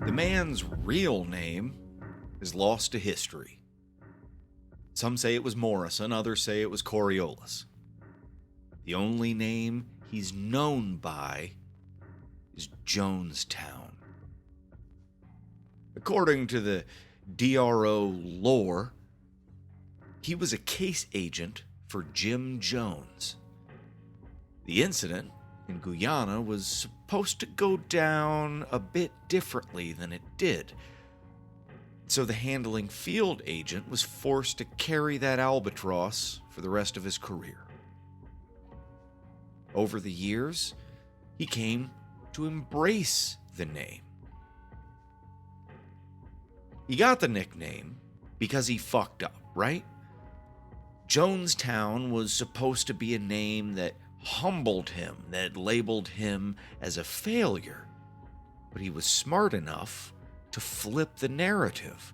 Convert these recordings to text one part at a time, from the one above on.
The man's real name is lost to history. Some say it was Morrison, others say it was Coriolis. The only name he's known by is Jonestown. According to the DRO lore, he was a case agent for Jim Jones. The incident in Guyana was supposed to go down a bit differently than it did, so the handling field agent was forced to carry that albatross for the rest of his career. Over the years, he came to embrace the name. He got the nickname because he fucked up, right? Jonestown was supposed to be a name that humbled him, that labeled him as a failure. But he was smart enough to flip the narrative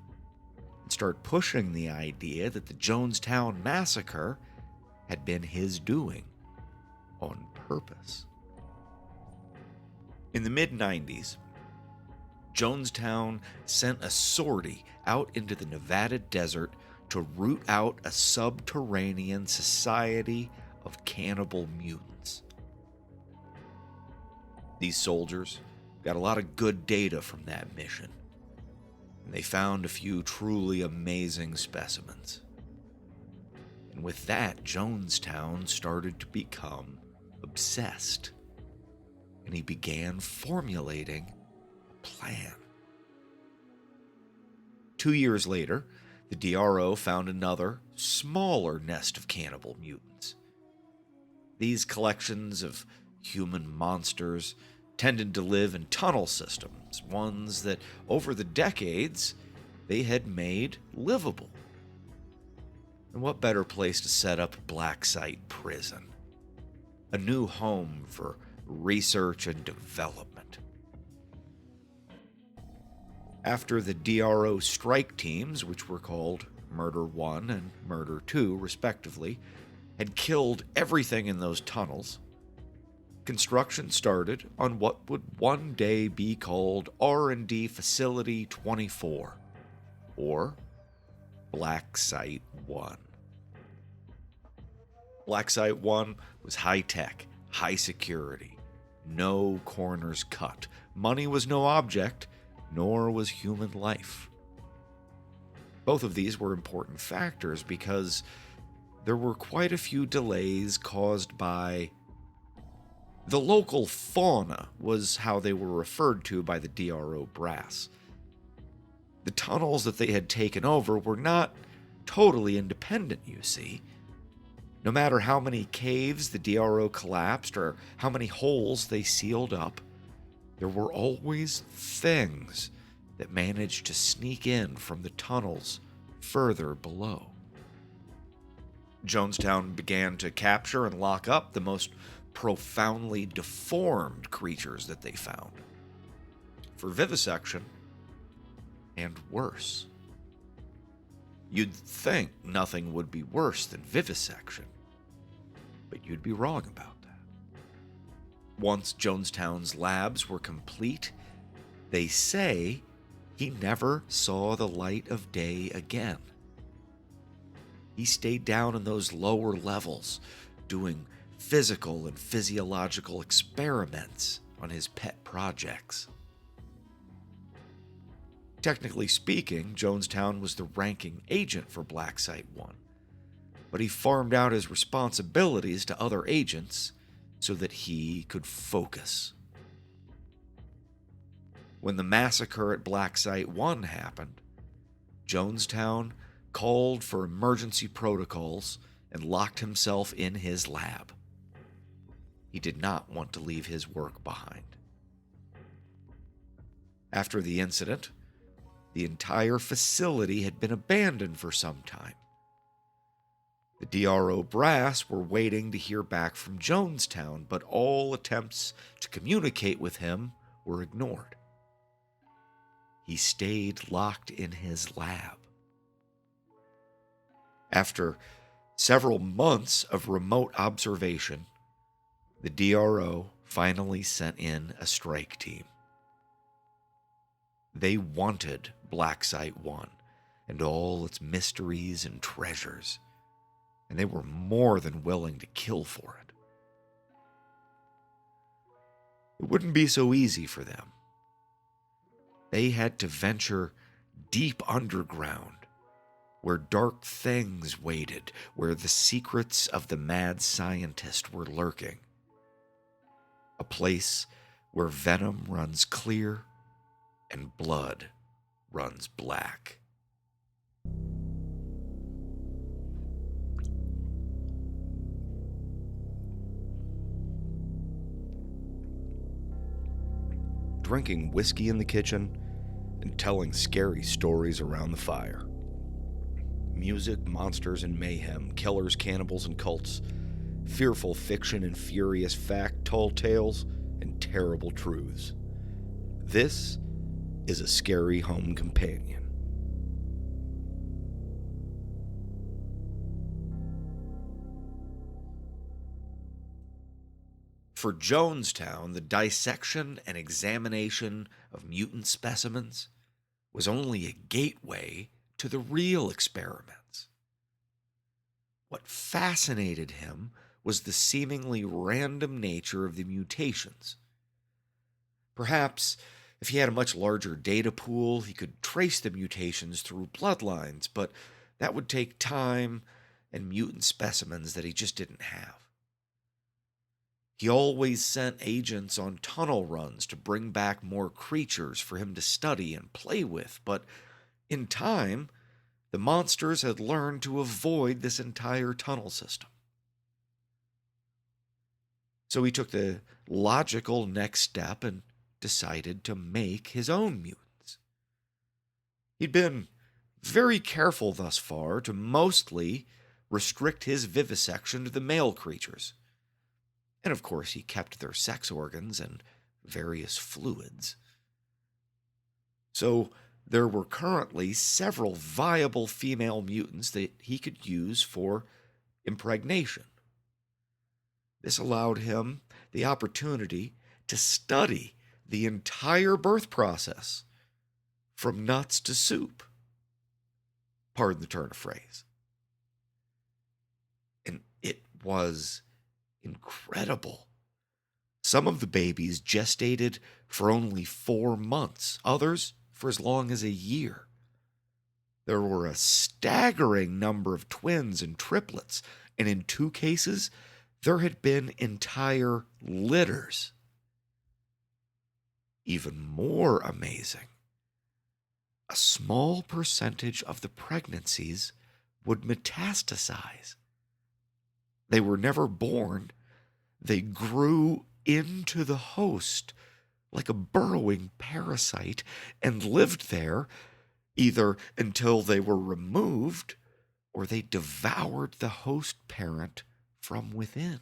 and start pushing the idea that the Jonestown Massacre had been his doing on purpose. In the mid-90s, Jonestown sent a sortie out into the Nevada desert to root out a subterranean society of cannibal mutants. These soldiers got a lot of good data from that mission, and they found a few truly amazing specimens. And with that, Jonestown started to become obsessed, and he began formulating a plan. 2 years later, the DRO found another, smaller nest of cannibal mutants. These collections of human monsters tended to live in tunnel systems, ones that, over the decades, they had made livable. And what better place to set up Blacksite Prison? A new home for research and development. After the DRO strike teams, which were called Murder 1 and Murder 2 respectively, had killed everything in those tunnels, construction started on what would one day be called R&D Facility 24, or Blacksite One. Blacksite One was high-tech, high security, no corners cut. Money was no object, nor was human life. Both of these were important factors because there were quite a few delays caused by the local fauna, was how they were referred to by the DRO brass. The tunnels that they had taken over were not totally independent, you see. No matter how many caves the DRO collapsed or how many holes they sealed up, there were always things that managed to sneak in from the tunnels further below. Jonestown began to capture and lock up the most profoundly deformed creatures that they found for vivisection and worse. You'd think nothing would be worse than vivisection, but you'd be wrong about that. Once Jonestown's labs were complete, they say he never saw the light of day again. He stayed down in those lower levels, doing physical and physiological experiments on his pet projects. Technically speaking, Jonestown was the ranking agent for Blacksite One, but he farmed out his responsibilities to other agents so that he could focus. When the massacre at Blacksite One happened, Jonestown called for emergency protocols and locked himself in his lab. He did not want to leave his work behind. After the incident, the entire facility had been abandoned for some time. The DRO brass were waiting to hear back from Jonestown, but all attempts to communicate with him were ignored. He stayed locked in his lab. After several months of remote observation, the DRO finally sent in a strike team. They wanted Blacksite One and all its mysteries and treasures, and they were more than willing to kill for it. It wouldn't be so easy for them. They had to venture deep underground, where dark things waited, where the secrets of the mad scientist were lurking. A place where venom runs clear and blood runs black. Drinking whiskey in the kitchen and telling scary stories around the fire. Music, monsters and mayhem, killers, cannibals and cults, fearful fiction and furious fact, tall tales and terrible truths. This is a scary home companion. For Jonestown, the dissection and examination of mutant specimens was only a gateway to the real experiments. What fascinated him was the seemingly random nature of the mutations. Perhaps if he had a much larger data pool, he could trace the mutations through bloodlines, but that would take time and mutant specimens that he just didn't have. He always sent agents on tunnel runs to bring back more creatures for him to study and play with, but in time, the monsters had learned to avoid this entire tunnel system. So he took the logical next step and decided to make his own mutants. He'd been very careful thus far to mostly restrict his vivisection to the male creatures. And of course, he kept their sex organs and various fluids. So there were currently several viable female mutants that he could use for impregnation. This allowed him the opportunity to study the entire birth process, from nuts to soup. Pardon the turn of phrase. And it was incredible. Some of the babies gestated for only 4 months, others for as long as a year. There were a staggering number of twins and triplets, and in 2 cases, there had been entire litters. Even more amazing, a small percentage of the pregnancies would metastasize. They were never born. They grew into the host like a burrowing parasite and lived there either until they were removed or they devoured the host parent from within.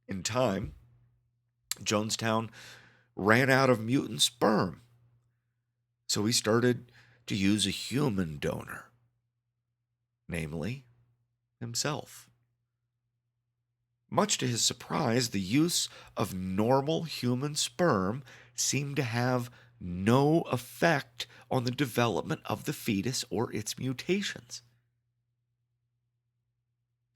In time, Jonestown ran out of mutant sperm, so he started to use a human donor, namely himself. Much to his surprise, the use of normal human sperm seemed to have no effect on the development of the fetus or its mutations.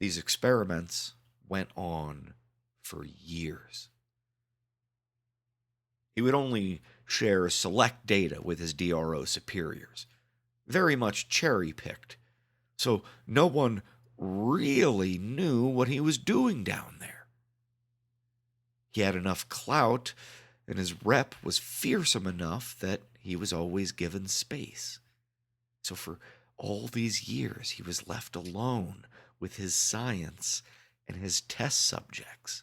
These experiments went on for years. He would only share select data with his DRO superiors, very much cherry-picked, so no one really knew what he was doing down there. He had enough clout, and his rep was fearsome enough that he was always given space. So for all these years, he was left alone with his science and his test subjects.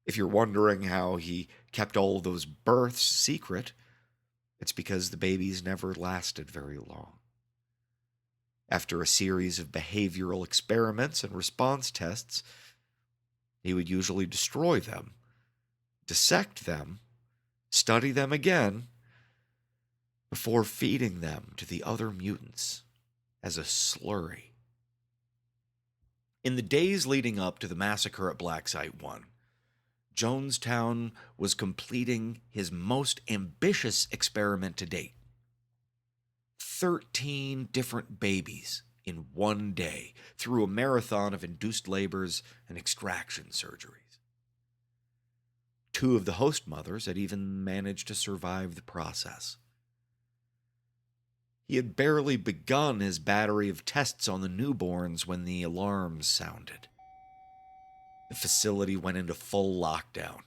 If you're wondering how he kept all those births secret, it's because the babies never lasted very long. After a series of behavioral experiments and response tests, he would usually destroy them, dissect them, study them again, before feeding them to the other mutants as a slurry. In the days leading up to the massacre at Blacksite One, Jonestown was completing his most ambitious experiment to date. 13 different babies in one day through a marathon of induced labors and extraction surgeries. 2 of the host mothers had even managed to survive the process. He had barely begun his battery of tests on the newborns when the alarms sounded. The facility went into full lockdown.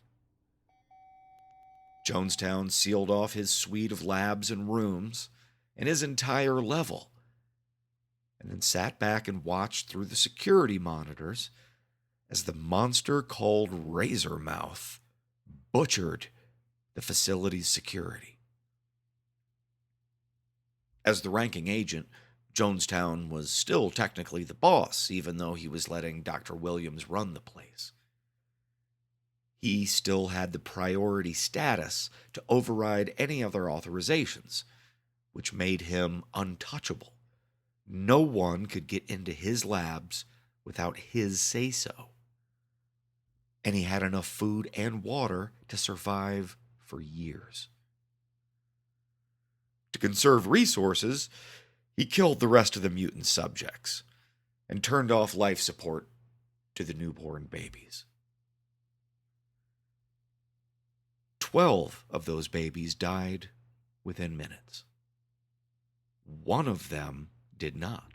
Jonestown sealed off his suite of labs and rooms and his entire level, and then sat back and watched through the security monitors as the monster called Razormouth butchered the facility's security. As the ranking agent, Jonestown was still technically the boss, even though he was letting Dr. Williams run the place. He still had the priority status to override any other authorizations, which made him untouchable. No one could get into his labs without his say-so. And he had enough food and water to survive for years. To conserve resources, he killed the rest of the mutant subjects and turned off life support to the newborn babies. 12 of those babies died within minutes. 1 of them did not.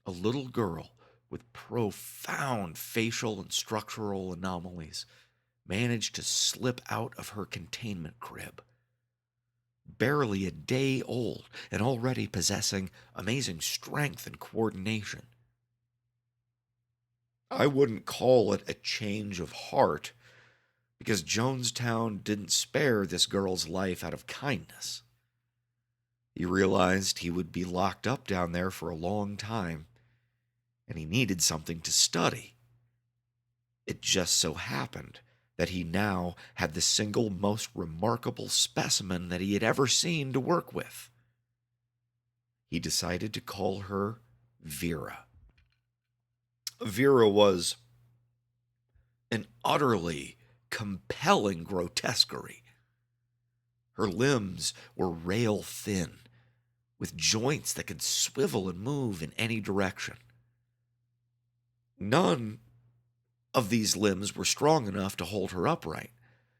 A little girl with profound facial and structural anomalies managed to slip out of her containment crib. Barely a day old and already possessing amazing strength and coordination. I wouldn't call it a change of heart, because Jonestown didn't spare this girl's life out of kindness. He realized he would be locked up down there for a long time, and he needed something to study. It just so happened that he now had the single most remarkable specimen that he had ever seen to work with. He decided to call her Vera. Vera was an utterly compelling grotesquerie. Her limbs were rail thin, with joints that could swivel and move in any direction. None of these limbs were strong enough to hold her upright,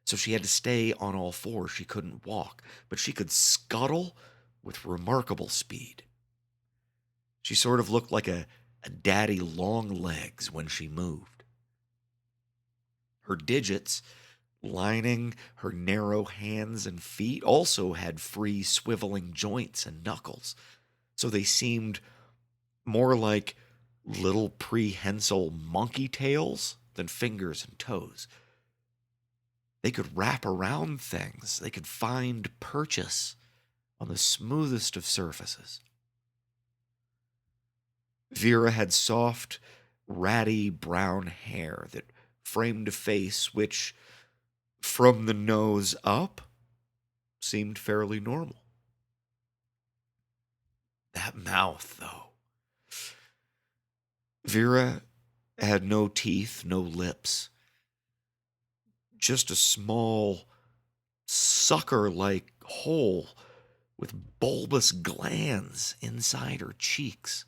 so she had to stay on all fours. She couldn't walk, but she could scuttle with remarkable speed. She sort of looked like a daddy long legs when she moved. Her digits, lining her narrow hands and feet, also had free swiveling joints and knuckles, so they seemed more like little prehensile monkey tails than fingers and toes. They could wrap around things. They could find purchase on the smoothest of surfaces. Vera had soft, ratty brown hair that framed a face which, from the nose up, seemed fairly normal. That mouth, though. Vera had no teeth, no lips. Just a small, sucker-like hole with bulbous glands inside her cheeks.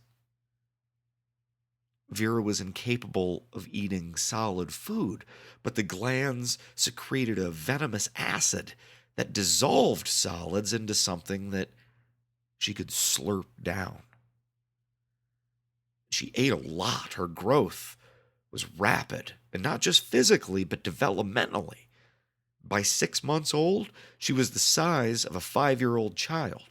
Vera was incapable of eating solid food, but the glands secreted a venomous acid that dissolved solids into something that she could slurp down. She ate a lot. Her growth was rapid, and not just physically, but developmentally. By 6 months old, she was the size of a 5-year-old child,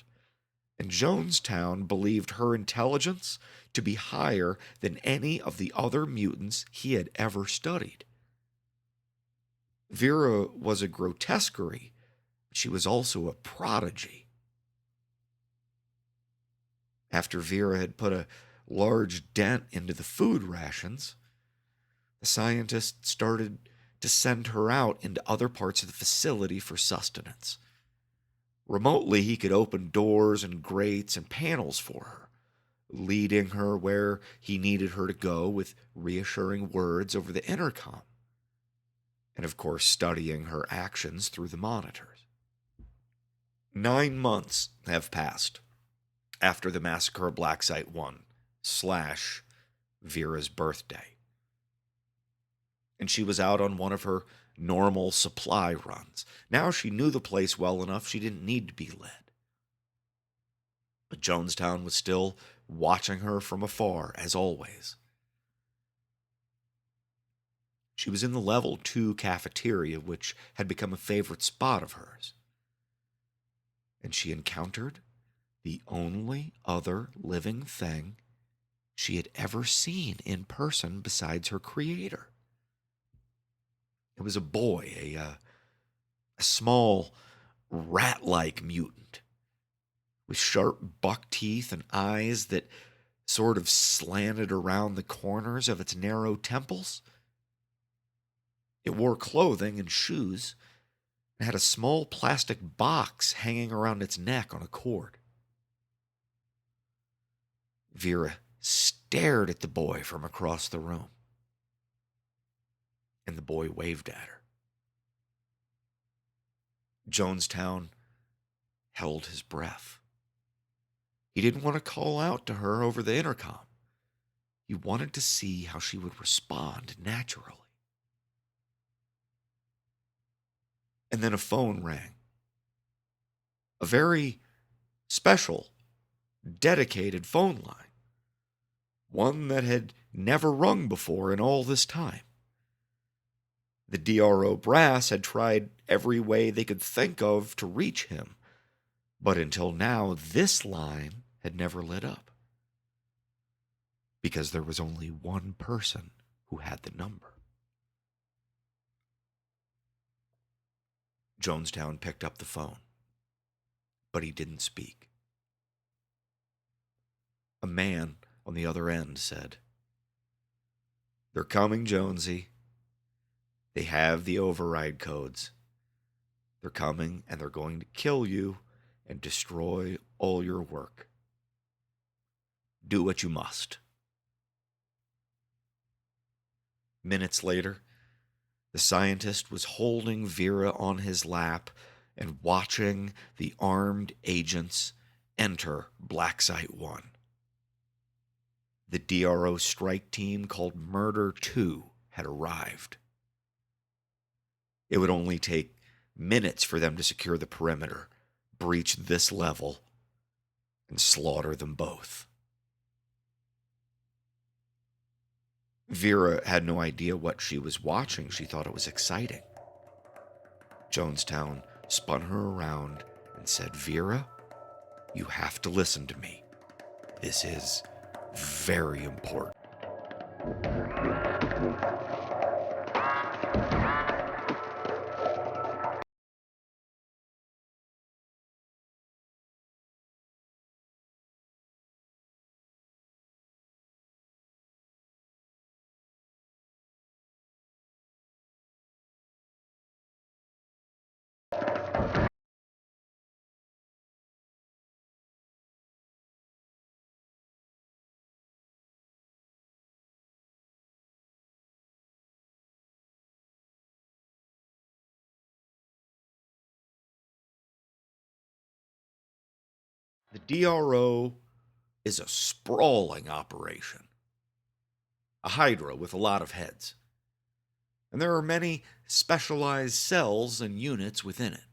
and Jonestown believed her intelligence to be higher than any of the other mutants he had ever studied. Vera was a grotesquerie, but she was also a prodigy. After Vera had put a large dent into the food rations, the scientists started to send her out into other parts of the facility for sustenance. Remotely, he could open doors and grates and panels for her, leading her where he needed her to go with reassuring words over the intercom. and of course studying her actions through the monitors. 9 months have passed after the Massacre of Blacksite One / Vera's birthday, and she was out on one of her normal supply runs. Now she knew the place well enough she didn't need to be led. But Jonestown was still watching her from afar, as always. She was in the level 2 cafeteria, which had become a favorite spot of hers. And she encountered the only other living thing she had ever seen in person besides her creator. It was a boy, a small, rat-like mutant with sharp buck teeth and eyes that sort of slanted around the corners of its narrow temples. It wore clothing and shoes and had a small plastic box hanging around its neck on a cord. Vera stared at the boy from across the room, and the boy waved at her. Jonestown held his breath. He didn't want to call out to her over the intercom. He wanted to see how she would respond naturally. And then a phone rang. A very special, dedicated phone line. One that had never rung before in all this time. The DRO brass had tried every way they could think of to reach him, but until now, this line had never lit up. Because there was only one person who had the number. Jonestown picked up the phone, but he didn't speak. A man on the other end said, "They're coming, Jonesy. They have the override codes. They're coming, and they're going to kill you and destroy all your work. Do what you must." Minutes later, the scientist was holding Vera on his lap and watching the armed agents enter Blacksite One. The DRO strike team called Murder 2 had arrived. It would only take minutes for them to secure the perimeter, breach this level, and slaughter them both. Vera had no idea what she was watching. She thought it was exciting. Jonestown spun her around and said, "Vera, you have to listen to me. This is very important." The DRO is a sprawling operation, a hydra with a lot of heads, and there are many specialized cells and units within it.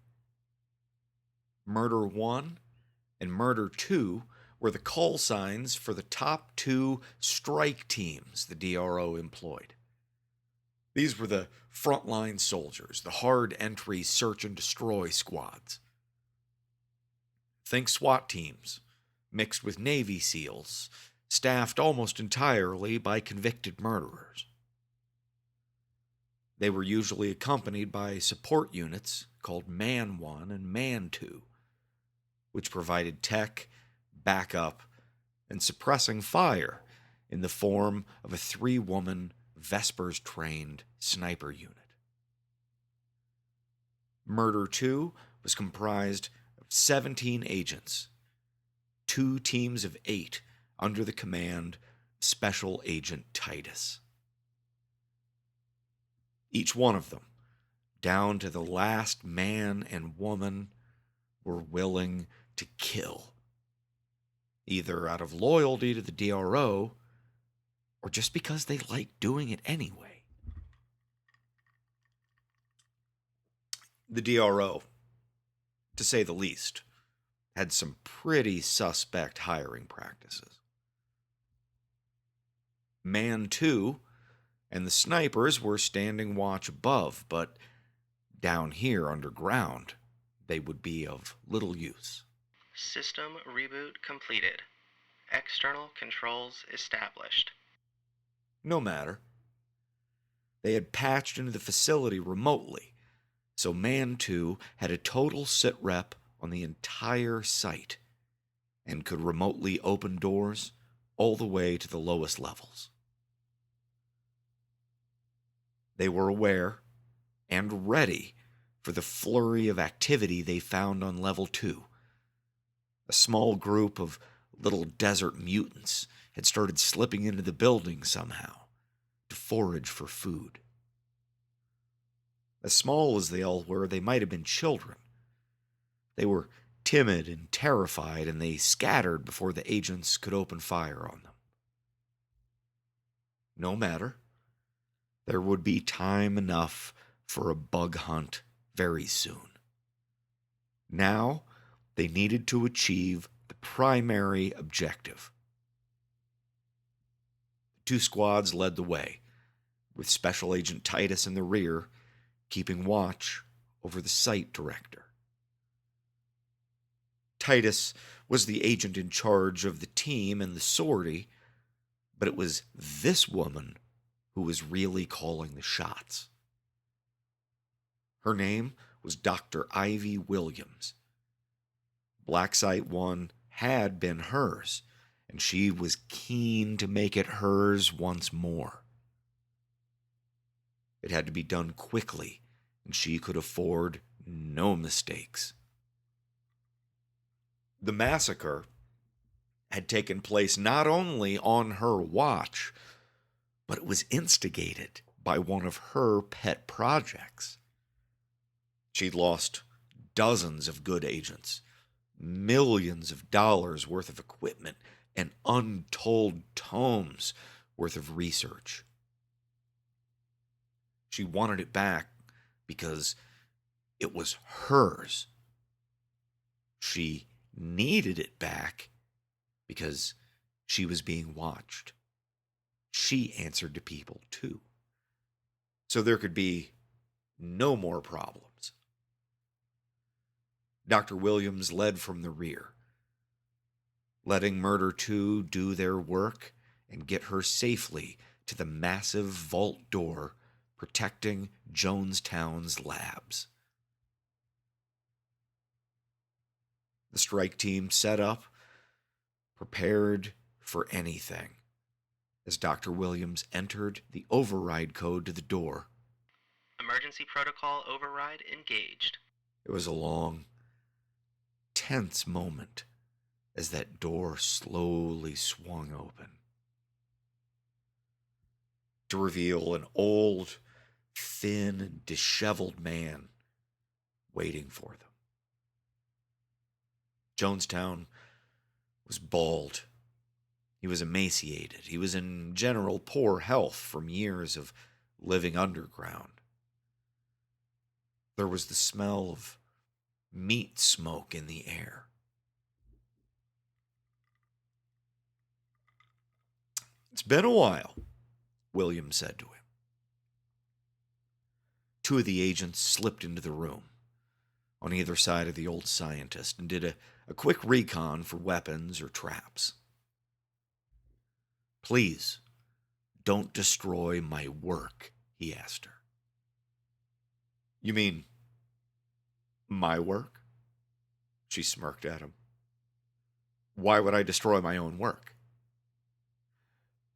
Murder 1 and Murder 2 were the call signs for the top 2 strike teams the DRO employed. These were the frontline soldiers, the hard entry search and destroy squads. Think SWAT teams, mixed with Navy SEALs, staffed almost entirely by convicted murderers. They were usually accompanied by support units called Man 1 and Man 2, which provided tech, backup, and suppressing fire in the form of a 3-woman, Vespers-trained sniper unit. Murder 2 was comprised 17 agents, 2 teams of 8 under the command of Special Agent Titus. Each one of them down to the last man and woman, were willing to kill, either out of loyalty to the DRO or just because they liked doing it anyway. The DRO, to say the least, had some pretty suspect hiring practices. Man 2 and the snipers were standing watch above, but down here underground, they would be of little use. System reboot completed. External controls established. No matter. They had patched into the facility remotely, so Man 2 had a total sit rep on the entire site and could remotely open doors all the way to the lowest levels. They were aware and ready for the flurry of activity they found on level 2. A small group of little desert mutants had started slipping into the building somehow to forage for food. As small as they all were, they might have been children. They were timid and terrified, and they scattered before the agents could open fire on them. No matter. There would be time enough for a bug hunt very soon. Now, they needed to achieve the primary objective. The 2 squads led the way, with Special Agent Titus in the rear, keeping watch over the site director. Titus was the agent in charge of the team and the sortie, but it was this woman who was really calling the shots. Her name was Dr. Ivy Williams. Blacksite One had been hers, and she was keen to make it hers once more. It had to be done quickly, and she could afford no mistakes. The massacre had taken place not only on her watch, but it was instigated by one of her pet projects. She'd lost dozens of good agents, millions of dollars worth of equipment, and untold tomes worth of research. She wanted it back because it was hers. She needed it back because she was being watched. She answered to people too. So there could be no more problems. Dr. Williams led from the rear, letting Murder 2 do their work and get her safely to the massive vault door protecting Jonestown's labs. The strike team set up, prepared for anything, as Dr. Williams entered the override code to the door. Emergency protocol override engaged. It was a long, tense moment as that door slowly swung open to reveal an old, thin, and disheveled man waiting for them. Jonestown was bald. He was emaciated. He was in general poor health from years of living underground. There was the smell of meat smoke in the air. "It's been a while," William said to him. 2 of the agents slipped into the room on either side of the old scientist and did a quick recon for weapons or traps. "Please, don't destroy my work," he asked her. "You mean my work?" She smirked at him. "Why would I destroy my own work?"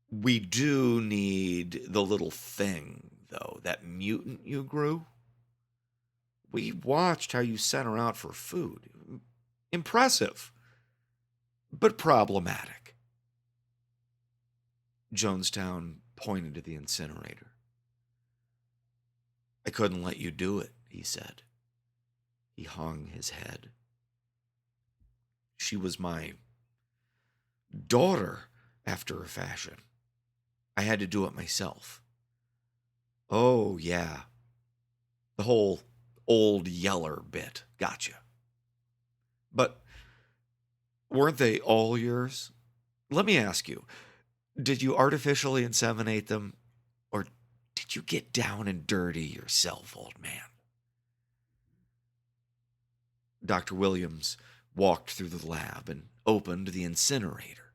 "We do need the little thing, though, that mutant you grew. We watched how you sent her out for food. Impressive, but problematic." Jonestown pointed to the incinerator. "I couldn't let you do it," he said. He hung his head. She was my daughter, after a fashion. I had to do it myself. Oh, yeah. The whole old yeller bit. Gotcha. But weren't they all yours? Let me ask you, did you artificially inseminate them, or did you get down and dirty yourself, old man? Dr. Williams walked through the lab and opened the incinerator.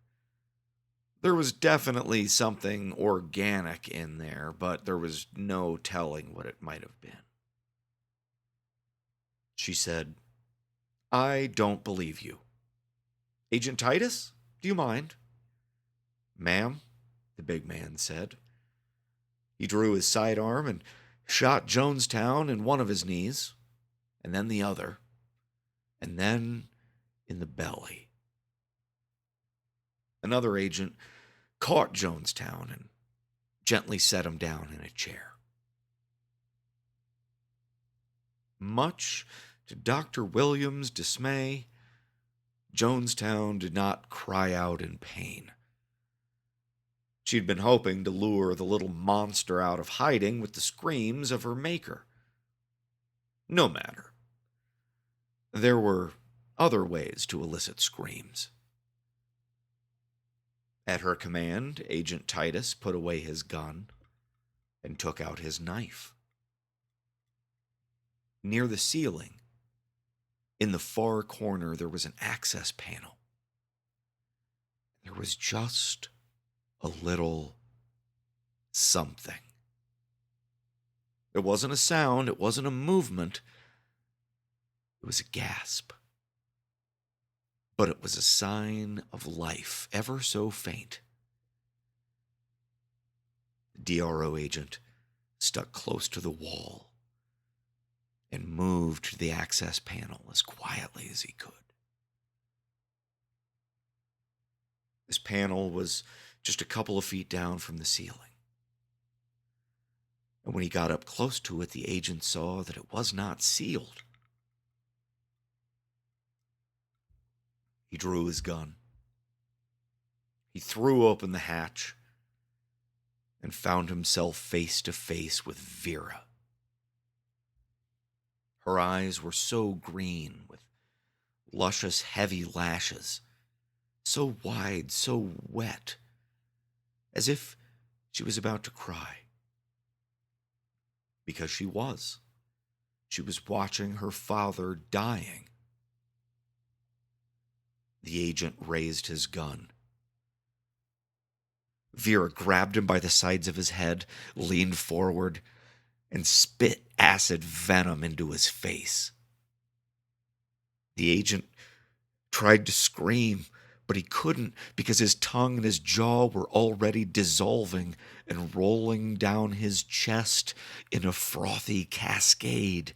There was definitely something organic in there, but there was no telling what it might have been. She said, I don't believe you. Agent Titus, do you mind? Ma'am, the big man said. He drew his sidearm and shot Jonestown in one of his knees, and then the other, and then in the belly. Another agent caught Jonestown and gently set him down in a chair. Much to Dr. Williams' dismay, Jonestown did not cry out in pain. She'd been hoping to lure the little monster out of hiding with the screams of her maker. No matter. There were other ways to elicit screams. At her command, Agent Titus put away his gun and took out his knife. Near the ceiling, in the far corner, there was an access panel. There was just a little something. It wasn't a sound, it wasn't a movement. It was a gasp. But it was a sign of life, ever so faint. The DRO agent stuck close to the wall and moved to the access panel as quietly as he could. This panel was just a couple of feet down from the ceiling. And when he got up close to it, the agent saw that it was not sealed. He drew his gun. He threw open the hatch and found himself face to face with Vera. Her eyes were so green, with luscious, heavy lashes, so wide, so wet, as if she was about to cry. Because she was. She was watching her father dying. The agent raised his gun. Vera grabbed him by the sides of his head, leaned forward, and spit acid venom into his face. The agent tried to scream, but he couldn't because his tongue and his jaw were already dissolving and rolling down his chest in a frothy cascade.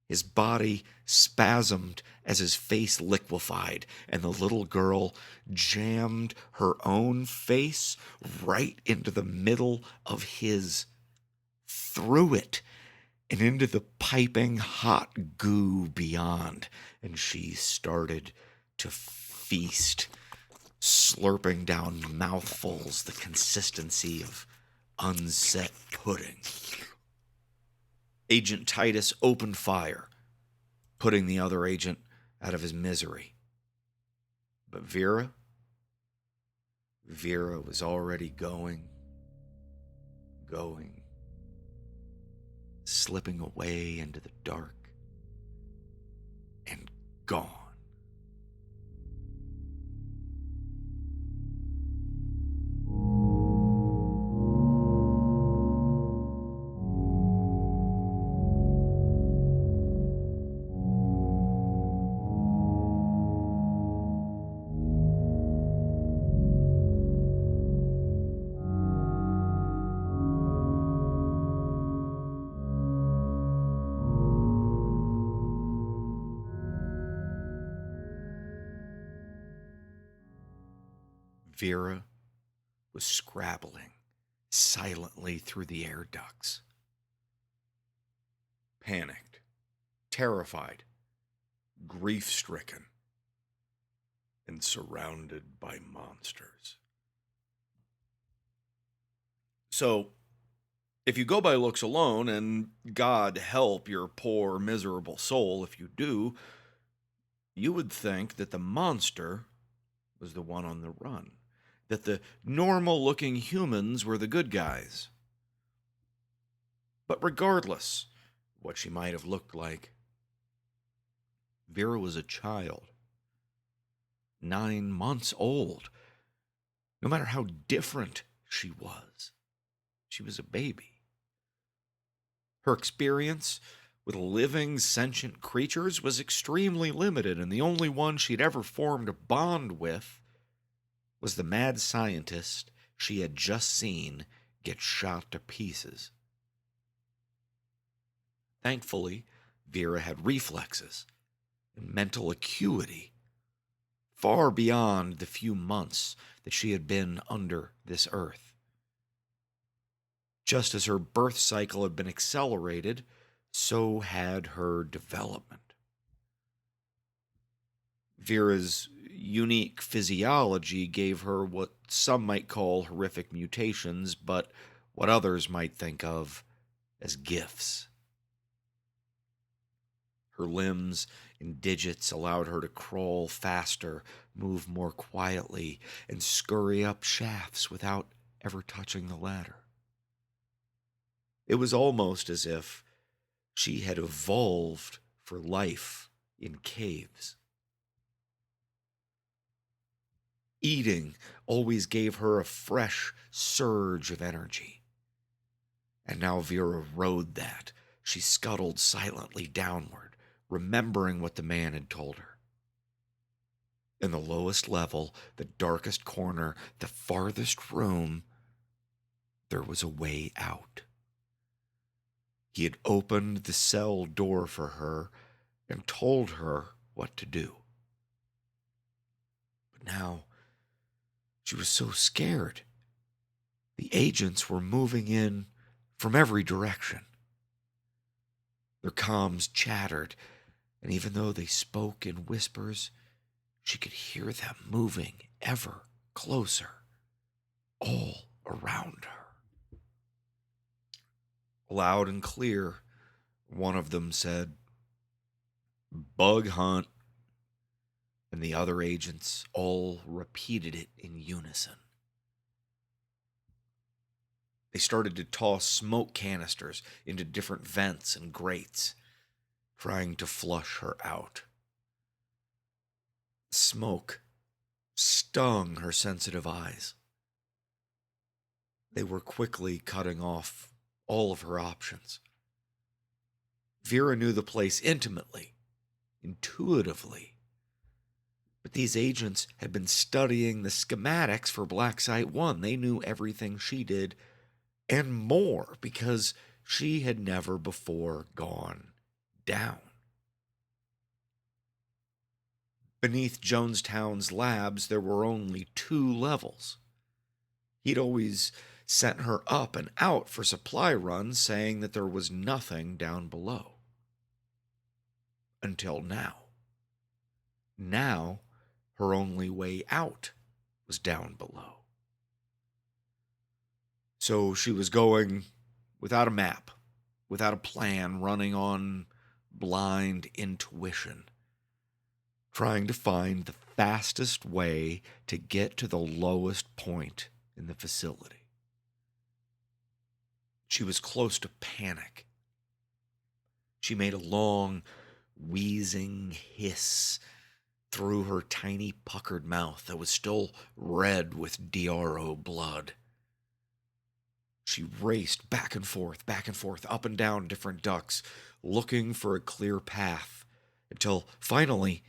His body spasmed as his face liquefied, and the little girl jammed her own face right into the middle of his, through it, and into the piping hot goo beyond, and she started to feast, slurping down mouthfuls the consistency of unset pudding. Agent Titus opened fire, putting the other agent out of his misery. But Vera was already going, slipping away into the dark, and gone. Vera was scrabbling silently through the air ducts. panicked, terrified, grief-stricken, and surrounded by monsters. So, if you go by looks alone, and God help your poor, miserable soul if you do, you would think that the monster was the one on the run, that the normal-looking humans were the good guys. But regardless what she might have looked like, Vera was a child, 9 months old. No matter how different she was a baby. Her experience with living, sentient creatures was extremely limited, and the only one she'd ever formed a bond with was the mad scientist she had just seen get shot to pieces. Thankfully, Vera had reflexes and mental acuity far beyond the few months that she had been under this earth. Just as her birth cycle had been accelerated, so had her development. Vera's unique physiology gave her what some might call horrific mutations, but what others might think of as gifts. Her limbs and digits allowed her to crawl faster, move more quietly, and scurry up shafts without ever touching the ladder. It was almost as if she had evolved for life in caves. Eating always gave her a fresh surge of energy. And now Vera rode that. She scuttled silently downward, remembering what the man had told her. In the lowest level, the darkest corner, the farthest room, there was a way out. He had opened the cell door for her and told her what to do. But now, she was so scared. The agents were moving in from every direction. Their comms chattered, and even though they spoke in whispers, she could hear them moving ever closer, all around her. Loud and clear, one of them said, "Bug hunt," and the other agents all repeated it in unison. They started to toss smoke canisters into different vents and grates, trying to flush her out. Smoke stung her sensitive eyes. They were quickly cutting off all of her options. Vera knew the place intimately, intuitively. But these agents had been studying the schematics for Blacksite One. They knew everything she did and more because she had never before gone down. Beneath Jonestown's labs, there were only 2 levels. He'd always sent her up and out for supply runs, saying that there was nothing down below. Until now. Now, her only way out was down below. So she was going without a map, without a plan, running on blind intuition, trying to find the fastest way to get to the lowest point in the facility. She was close to panic. She made a long, wheezing hiss through her tiny puckered mouth that was still red with DRO blood. She raced back and forth, up and down different ducts, looking for a clear path, until finally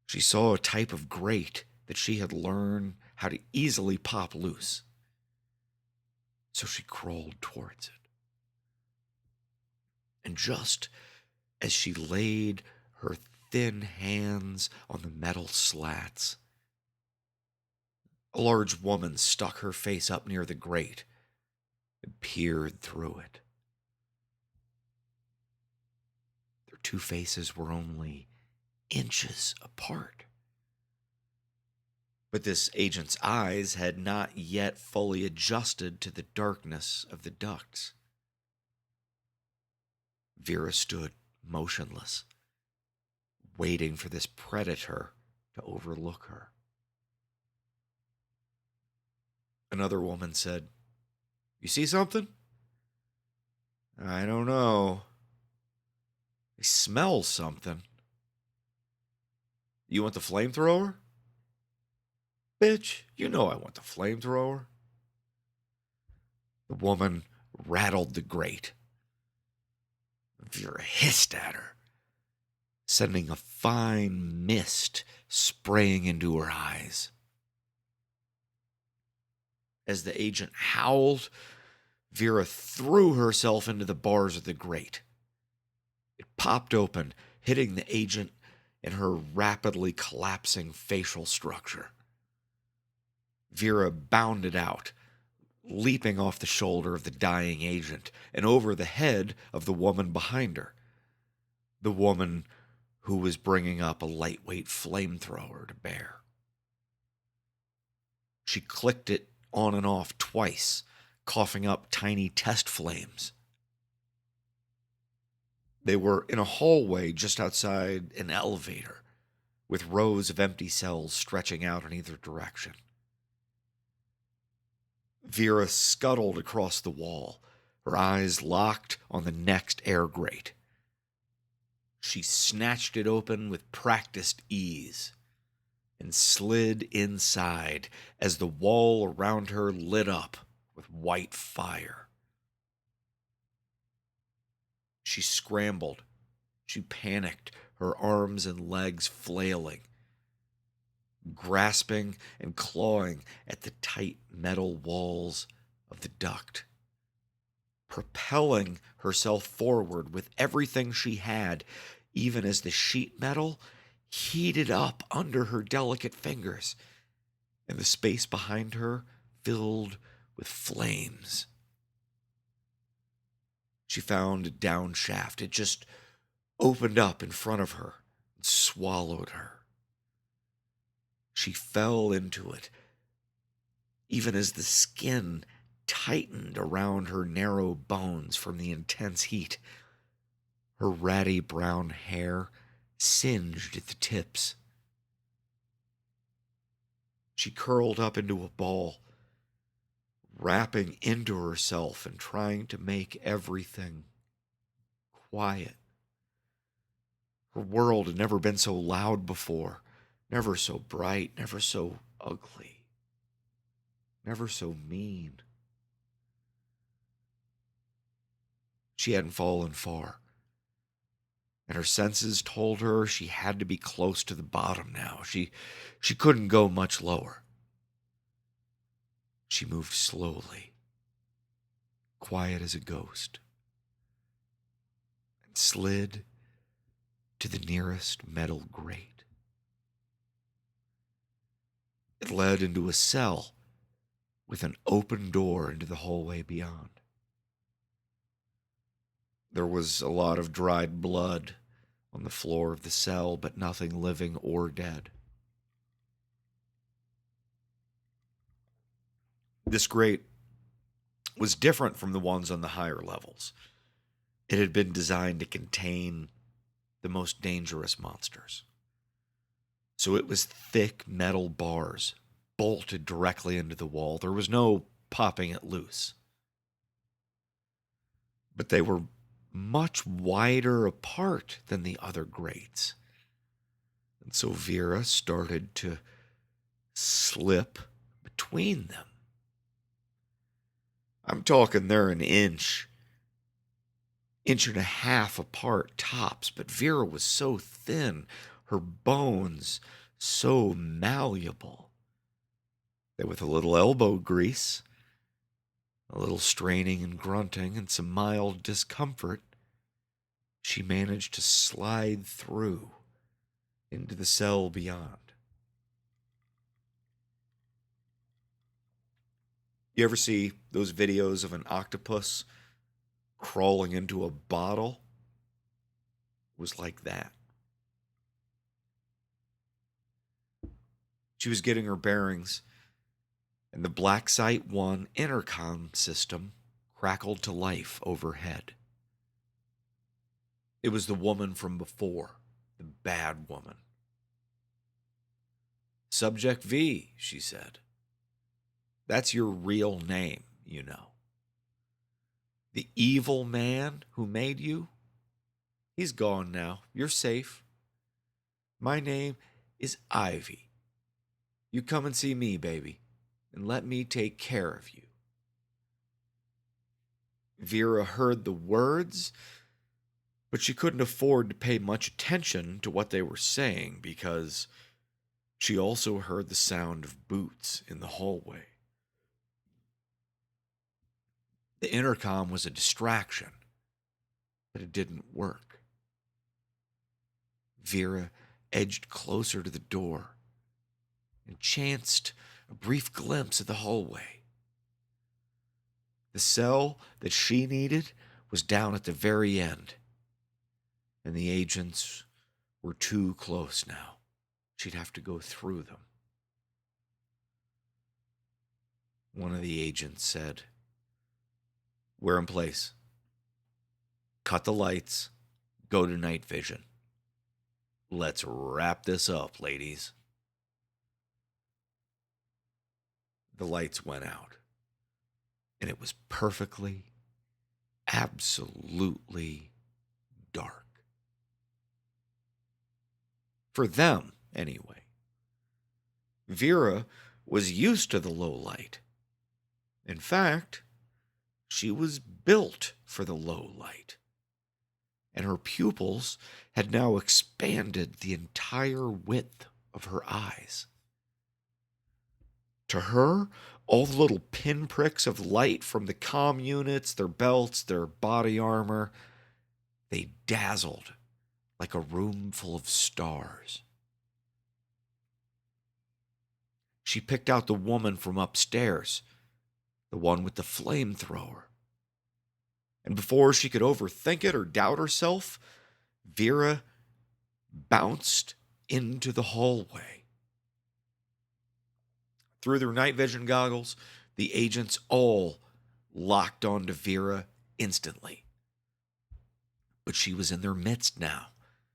she saw a type of grate that she had learned how to easily pop loose. So she crawled towards it. And just as she laid her thin hands on the metal slats, a large woman stuck her face up near the grate and peered through it. two faces were only inches apart. But this agent's eyes had not yet fully adjusted to the darkness of the ducts. Vera stood motionless, waiting for this predator to overlook her. Another woman said, "You see something?" "I don't know. I smell something." "You want the flamethrower?" "Bitch, you know I want the flamethrower." The woman rattled the grate. Vera hissed at her, sending a fine mist spraying into her eyes. As the agent howled, Vera threw herself into the bars of the grate. It popped open, hitting the agent in her rapidly collapsing facial structure. Vera bounded out, leaping off the shoulder of the dying agent and over the head of the woman behind her, the woman who was bringing up a lightweight flamethrower to bear. She clicked it on and off twice, coughing up tiny test flames. They were in a hallway just outside an elevator, with rows of empty cells stretching out in either direction. Vera scuttled across the wall, her eyes locked on the next air grate. She snatched it open with practiced ease and slid inside as the wall around her lit up with white fire. She scrambled. She panicked, her arms and legs flailing, grasping and clawing at the tight metal walls of the duct, propelling herself forward with everything she had, even as the sheet metal heated up under her delicate fingers, and the space behind her filled with flames. She found a down shaft. It just opened up in front of her and swallowed her. She fell into it, even as the skin tightened around her narrow bones from the intense heat. Her ratty brown hair singed at the tips. She curled up into a ball, wrapping into herself and trying to make everything quiet. Her world had never been so loud before, never so bright, never so ugly, never so mean. She hadn't fallen far, and her senses told her she had to be close to the bottom now. She couldn't go much lower. She moved slowly, quiet as a ghost, and slid to the nearest metal grate. It led into a cell with an open door into the hallway beyond. There was a lot of dried blood on the floor of the cell, but nothing living or dead. This grate was different from the ones on the higher levels. It had been designed to contain the most dangerous monsters. So it was thick metal bars bolted directly into the wall. There was no popping it loose. But they were much wider apart than the other grates. And so Vera started to slip between them. I'm talking they're an inch and a half apart tops, but Vera was so thin, her bones so malleable, that with a little elbow grease, a little straining and grunting, and some mild discomfort, she managed to slide through into the cell beyond. You ever see those videos of an octopus crawling into a bottle was like that. She was getting her bearings, and the Blacksite One intercom system crackled to life overhead. It was the woman from before, the bad woman. Subject V, she said. That's your real name, you know. The evil man who made you, he's gone now. You're safe. My name is Ivy. You come and see me, baby, and let me take care of you. Vera heard the words, but she couldn't afford to pay much attention to what they were saying because she also heard the sound of boots in the hallway. The intercom was a distraction, but it didn't work. Vera edged closer to the door and chanced a brief glimpse of the hallway. The cell that she needed was down at the very end, and the agents were too close now. She'd have to go through them. One of the agents said, "We're in place. Cut the lights. Go to night vision. Let's wrap this up, ladies." The lights went out, and it was perfectly, absolutely dark. For them, anyway. Vera was used to the low light. In fact, she was built for the low light, and her pupils had now expanded the entire width of her eyes. To her, all the little pinpricks of light from the comm units, their belts, their body armor, they dazzled like a room full of stars. She picked out the woman from upstairs, the one with the flamethrower. And before she could overthink it or doubt herself, Vera bounced into the hallway. Through their night vision goggles, the agents all locked onto Vera instantly. But she was in their midst now,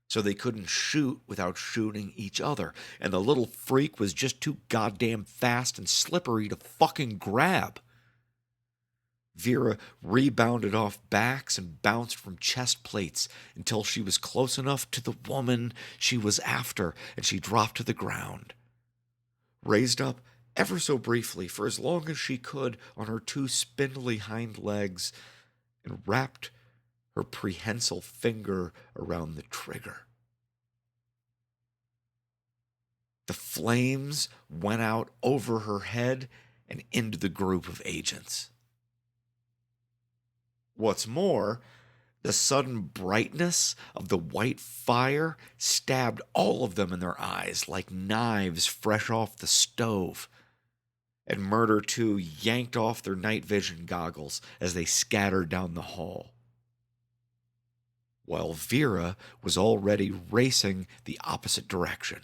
so they couldn't shoot without shooting each other, and the little freak was just too goddamn fast and slippery to fucking grab. Vera rebounded off backs and bounced from chest plates until she was close enough to the woman she was after, and she dropped to the ground. Raised up ever so briefly for as long as she could on her two spindly hind legs, and wrapped her prehensile finger around the trigger. The flames went out over her head and into the group of agents. What's more, the sudden brightness of the white fire stabbed all of them in their eyes like knives fresh off the stove. And Murder 2 yanked off their night vision goggles as they scattered down the hall, while Vera was already racing the opposite direction.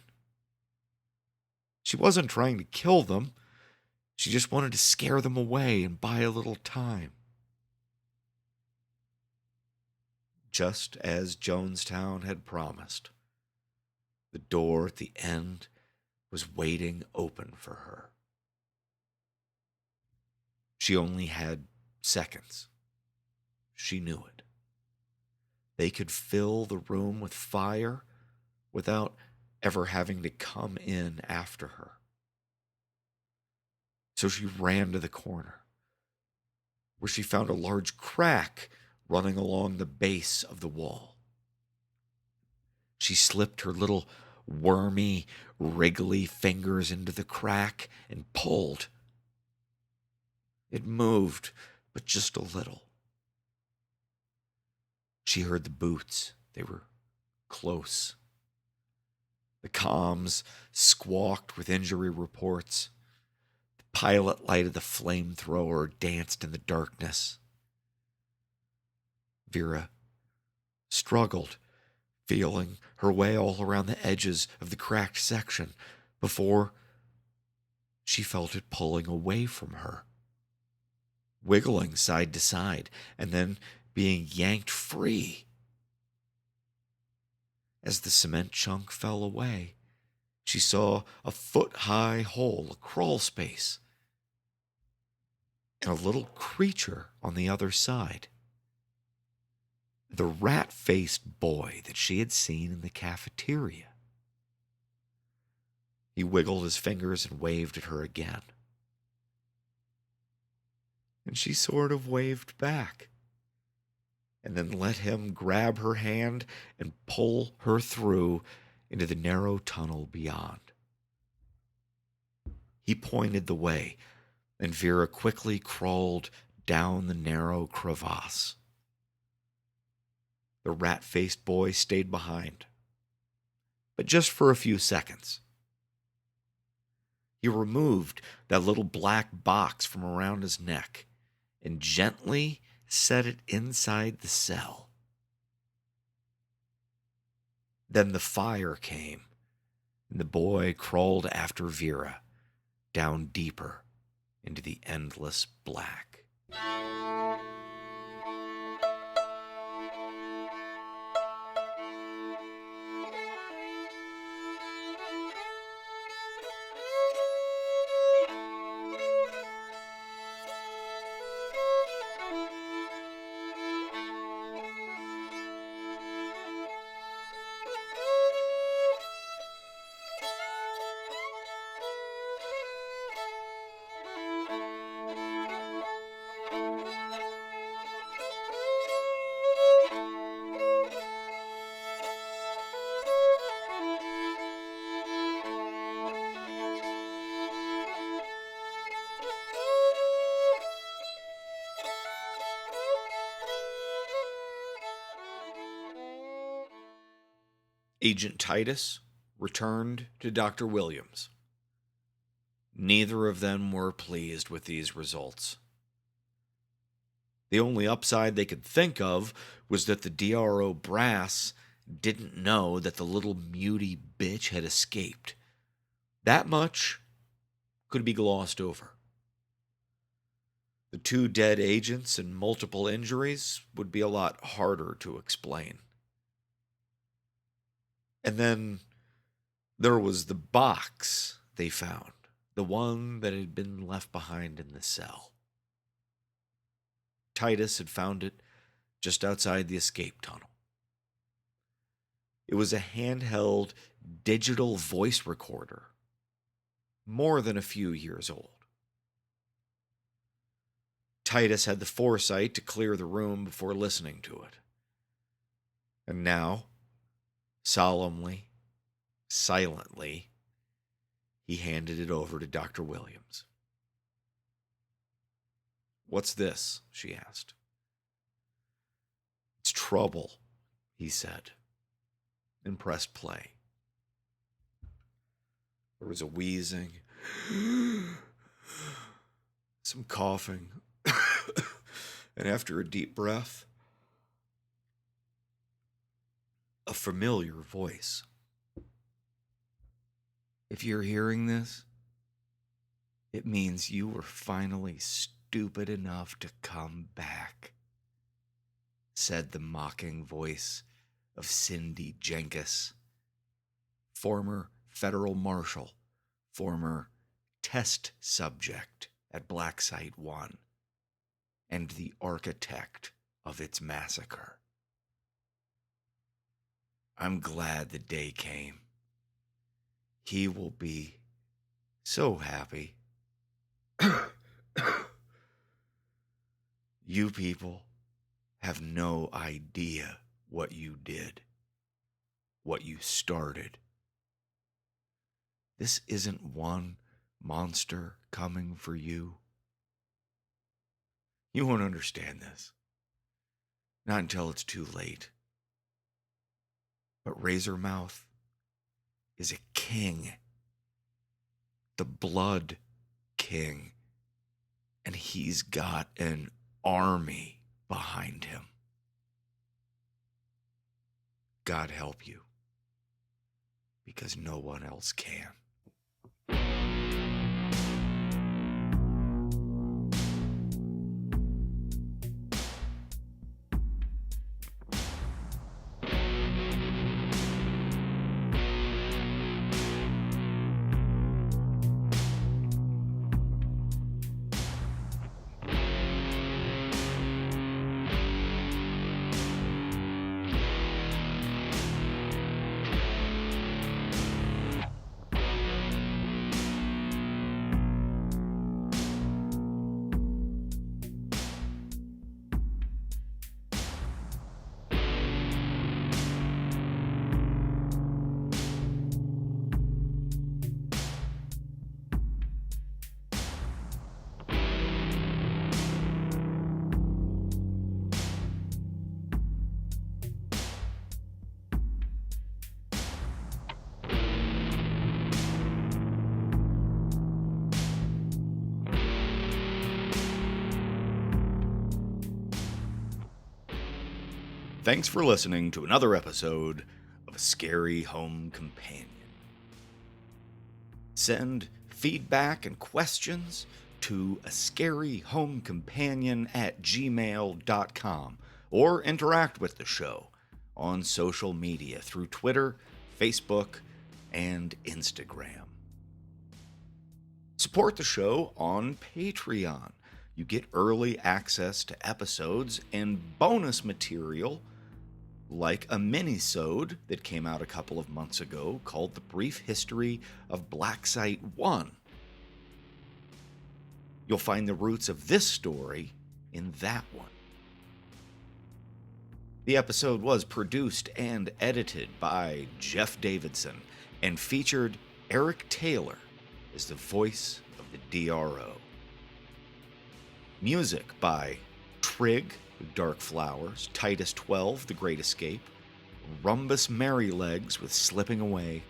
She wasn't trying to kill them. She just wanted to scare them away and buy a little time. Just as Jonestown had promised, the door at the end was waiting open for her. She only had seconds. She knew it. They could fill the room with fire without ever having to come in after her. So she ran to the corner, where she found a large crack running along the base of the wall. She slipped her little wormy, wriggly fingers into the crack and pulled. It moved, but just a little. She heard the boots. They were close. The comms squawked with injury reports. The pilot light of the flamethrower danced in the darkness. Vera struggled, feeling her way all around the edges of the cracked section before she felt it pulling away from her, wiggling side to side, and then being yanked free. As the cement chunk fell away, she saw a foot-high hole, a crawl space, and a little creature on the other side. The rat-faced boy that she had seen in the cafeteria. He wiggled his fingers and waved at her again. And she sort of waved back, and then let him grab her hand and pull her through into the narrow tunnel beyond. He pointed the way, and Vera quickly crawled down the narrow crevasse. The rat-faced boy stayed behind, but just for a few seconds. He removed that little black box from around his neck and gently set it inside the cell. Then the fire came, and the boy crawled after Vera down deeper into the endless black. Agent Titus returned to Dr. Williams. Neither of them were pleased with these results. The only upside they could think of was that the DRO brass didn't know that the little muty bitch had escaped. That much could be glossed over. The 2 dead agents and multiple injuries would be a lot harder to explain. And then there was the box they found, the one that had been left behind in the cell. Titus had found it just outside the escape tunnel. It was a handheld digital voice recorder, more than a few years old. Titus had the foresight to clear the room before listening to it. And now, solemnly, silently, he handed it over to Dr. Williams. "What's this?" she asked. "It's trouble," he said, and pressed play. There was a wheezing, some coughing, and after a deep breath, a familiar voice. "If you're hearing this, it means you were finally stupid enough to come back," said the mocking voice of Cindy Jenkins, former federal marshal, former test subject at Blacksite One, and the architect of its massacre. "I'm glad the day came. He will be so happy. You people have no idea what you did, what you started. This isn't one monster coming for you. You won't understand this, not until it's too late. But Razormouth is a king, the Blood King, and he's got an army behind him. God help you, because no one else can. Thanks for listening to another episode of A Scary Home Companion. Send feedback and questions to ascaryhomecompanion@gmail.com or interact with the show on social media through Twitter, Facebook, and Instagram. Support the show on Patreon. You get early access to episodes and bonus material like a mini-sode that came out a couple of months ago called The Brief History of Blacksite One. You'll find the roots of this story in that one. The episode was produced and edited by Jeff Davidson and featured Eric Taylor as the voice of the DRO. Music by Trigg, Dark Flowers, Titus 12, The Great Escape, Rumbus Merrylegs with Slipping Away,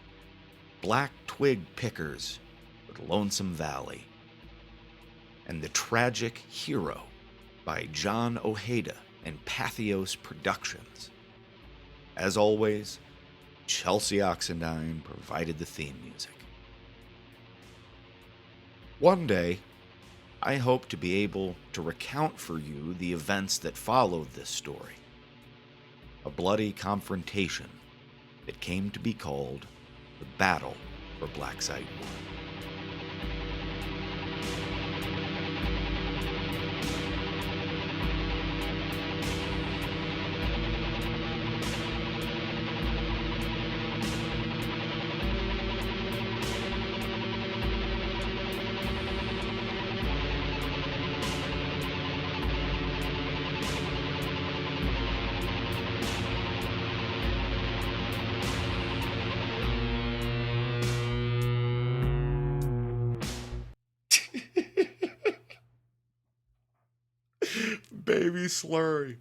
Black Twig Pickers with Lonesome Valley, and The Tragic Hero by John Ojeda and Pathios Productions. As always, Chelsea Oxendine provided the theme music. One day, I hope to be able to recount for you the events that followed this story. A bloody confrontation that came to be called the Battle for Blacksite One. Baby Slurry.